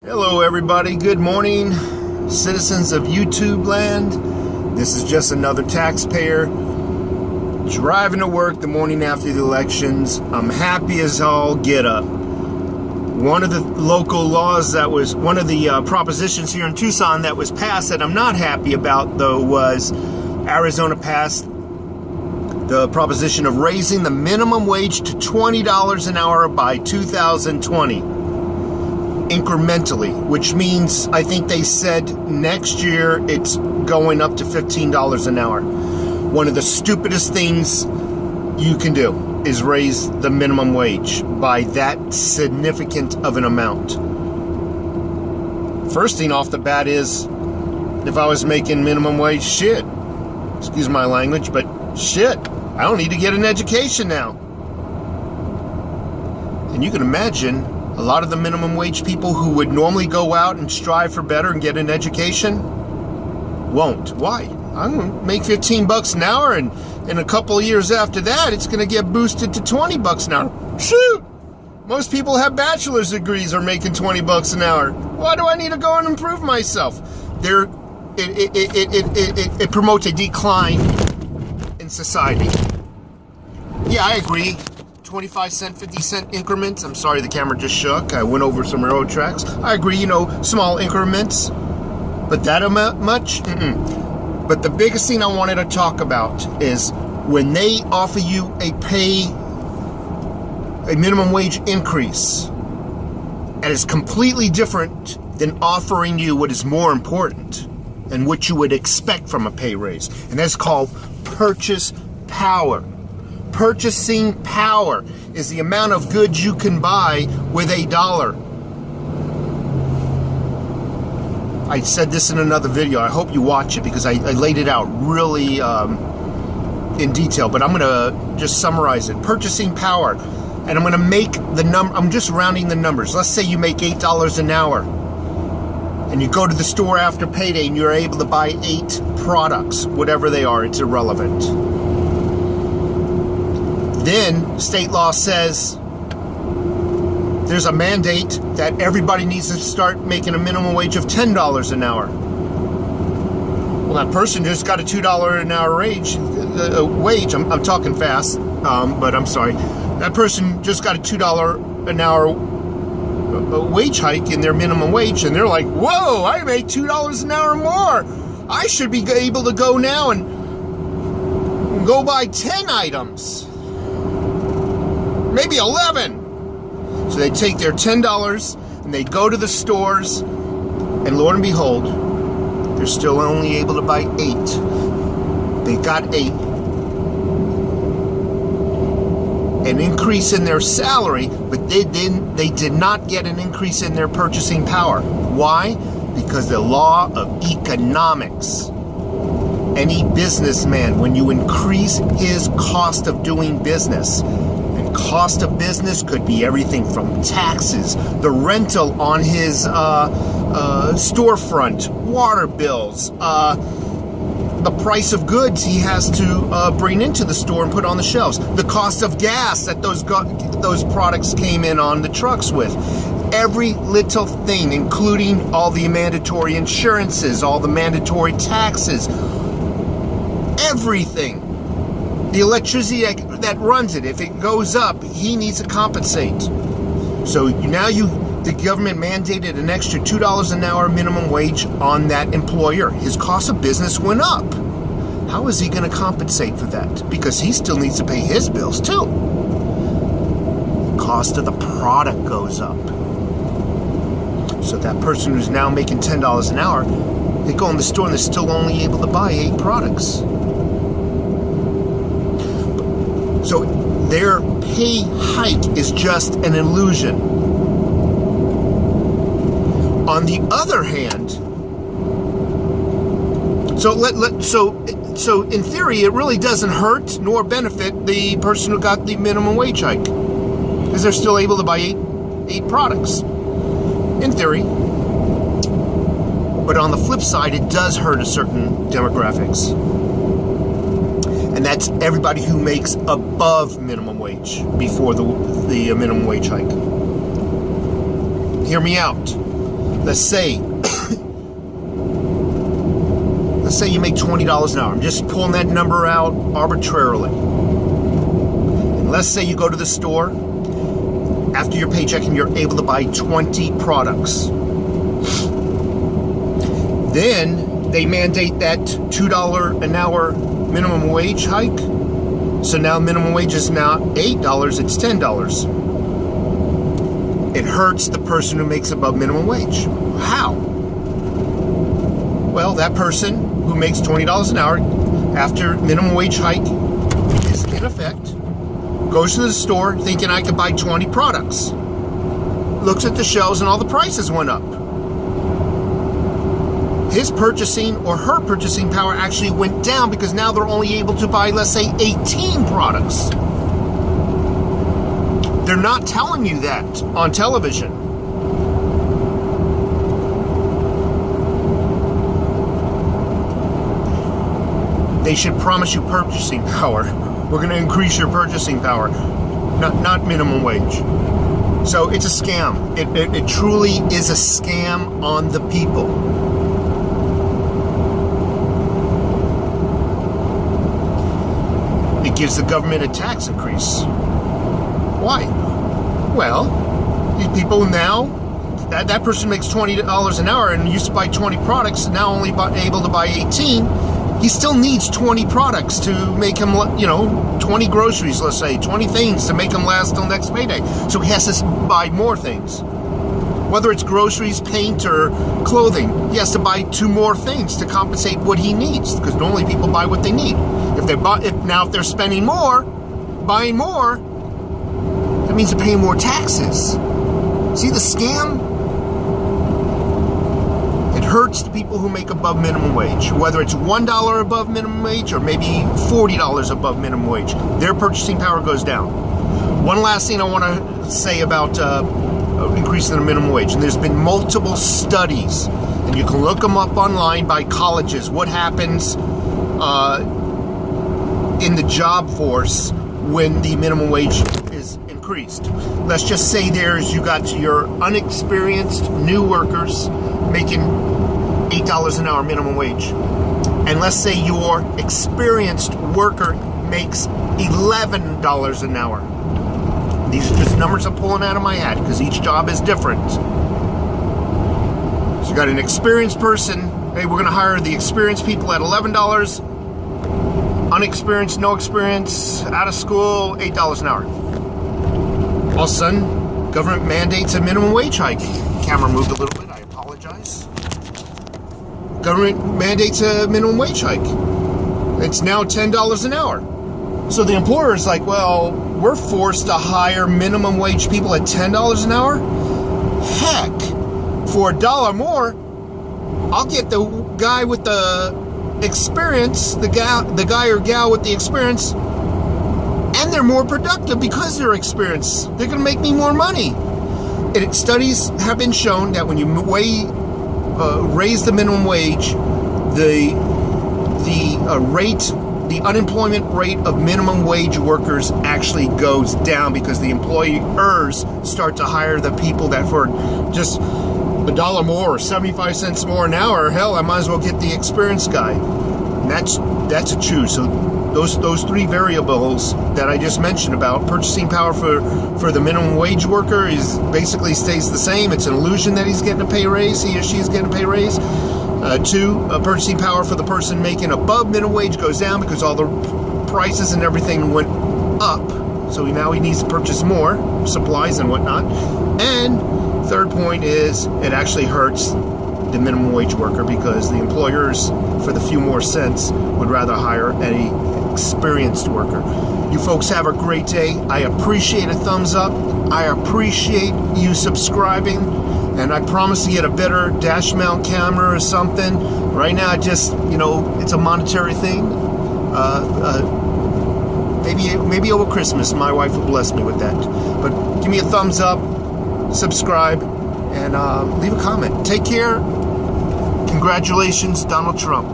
Hello everybody, good morning, citizens of YouTube land. This is just another taxpayer driving to work the morning after the elections. I'm happy as all get up. One of the local laws that was, one of the propositions here in Tucson that was passed that I'm not happy about though was Arizona passed the proposition of raising the minimum wage to $20 an hour by 2020. Incrementally, which means I think they said next year it's going up to $15 an hour. One of the stupidest things you can do is raise the minimum wage by that significant of an amount. First thing off the bat is, if I was making minimum wage, shit, excuse my language, but shit, I don't need to get an education now. And you can imagine a lot of the minimum wage people who would normally go out and strive for better and get an education won't. Why? I'm going to make 15 bucks an hour, and in a couple of years after that, it's going to get boosted to 20 bucks an hour. Shoot! Most people have bachelor's degrees are making 20 bucks an hour. Why do I need to go and improve myself? It promotes a decline in society. Yeah, I agree. 25 cent, 50 cent increments. I'm sorry, the camera just shook. I went over some railroad tracks. I agree, small increments. But that amount much? Mm-mm. But the biggest thing I wanted to talk about is when they offer you a minimum wage increase, and it's completely different than offering you what is more important and what you would expect from a pay raise. And that's called purchase power. Purchasing power is the amount of goods you can buy with $1. I said this in another video. I hope you watch it because I laid it out really in detail, but I'm going to just summarize it. Purchasing power. And I'm going to make the number, I'm just rounding the numbers. Let's say you make $8 an hour and you go to the store after payday and you're able to buy 8 products, whatever they are, it's irrelevant. Then state law says there's a mandate that everybody needs to start making a minimum wage of $10 an hour. Well, that person just got a $2 an hour wage. I'm talking fast, but I'm sorry. That person just got a $2 an hour wage hike in their minimum wage, and they're like, whoa, I make $2 an hour more. I should be able to go now and go buy 10 items. Maybe 11. So they take their $10 and they go to the stores, and lo and behold, they're still only able to buy 8. They got 8. An increase in their salary, but they did not get an increase in their purchasing power. Why? Because the law of economics. Any businessman, when you increase his cost of doing business, cost of business could be everything from taxes, the rental on his storefront, water bills, the price of goods he has to bring into the store and put on the shelves, the cost of gas that those products came in on the trucks with. Every little thing, including all the mandatory insurances, all the mandatory taxes, everything. The electricity that runs it, if it goes up, he needs to compensate. So now the government mandated an extra $2 an hour minimum wage on that employer. His cost of business went up. How is he going to compensate for that? Because he still needs to pay his bills too. Cost of the product goes up. So that person who's now making $10 an hour, they go in the store and they're still only able to buy 8 products. So their pay hike is just an illusion. On the other hand, so in theory, it really doesn't hurt nor benefit the person who got the minimum wage hike, because they're still able to buy 8 products, in theory. But on the flip side, it does hurt a certain demographics. And that's everybody who makes above minimum wage before the minimum wage hike. Hear me out. let's say you make $20 an hour. I'm just pulling that number out arbitrarily. And let's say you go to the store after your paycheck and you're able to buy 20 products. Then they mandate that $2 an hour minimum wage hike. So now minimum wage is now $8, it's $10. It hurts the person who makes above minimum wage. How? Well, that person who makes $20 an hour after minimum wage hike is in effect, goes to the store thinking I could buy 20 products. Looks at the shelves and all the prices went up. His purchasing or her purchasing power actually went down because now they're only able to buy, let's say, 18 products. They're not telling you that on television. They should promise you purchasing power. We're going to increase your purchasing power, not minimum wage. So it's a scam. It truly is a scam on the people. It gives the government a tax increase. Why? Well, these people now, that person makes $20 an hour and used to buy 20 products, now only able to buy 18. He still needs 20 products to make him, 20 groceries, let's say, 20 things to make him last till next payday. So he has to buy more things. Whether it's groceries, paint, or clothing, he has to buy 2 more things to compensate what he needs, because normally people buy what they need. If they're spending more, buying more, that means they're paying more taxes. See the scam? It hurts the people who make above minimum wage, whether it's $1 above minimum wage or maybe $40 above minimum wage. Their purchasing power goes down. One last thing I want to say about increasing the minimum wage, and there's been multiple studies, and you can look them up online by colleges, what happens in the job force when the minimum wage is increased. Let's just say you got your unexperienced new workers making $8 an hour minimum wage. And let's say your experienced worker makes $11 an hour. These are just numbers I'm pulling out of my hat because each job is different. So you got an experienced person, hey, we're going to hire the experienced people at $11. Unexperienced, no experience, out of school, $8 an hour. All of a sudden, government mandates a minimum wage hike. Camera moved a little bit, I apologize. Government mandates a minimum wage hike. It's now $10 an hour. So the employer is like, well, we're forced to hire minimum wage people at $10 an hour? Heck, for $1 more, I'll get the guy with the experience, the guy or gal with the experience, and they're more productive because they're experienced. They're going to make me more money. Studies have been shown that when you raise the minimum wage, the unemployment rate of minimum wage workers actually goes down because the employers start to hire the people that for just $1 more or 75 cents more an hour, hell, I might as well get the experienced guy. And that's a choose. So those 3 variables that I just mentioned about purchasing power for the minimum wage worker is basically stays the same. It's an illusion that he's getting a pay raise, he or she is getting a pay raise. 2, purchasing power for the person making above minimum wage goes down because all the prices and everything went up. So now he needs to purchase more supplies and whatnot. And 3rd point is it actually hurts the minimum wage worker because the employers, for the few more cents, would rather hire an experienced worker. You folks have a great day. I appreciate a thumbs up. I appreciate you subscribing. And I promise to get a better dash mount camera or something. Right now, it's a monetary thing. Maybe over Christmas, my wife will bless me with that. But give me a thumbs up, subscribe, and leave a comment. Take care. Congratulations, Donald Trump.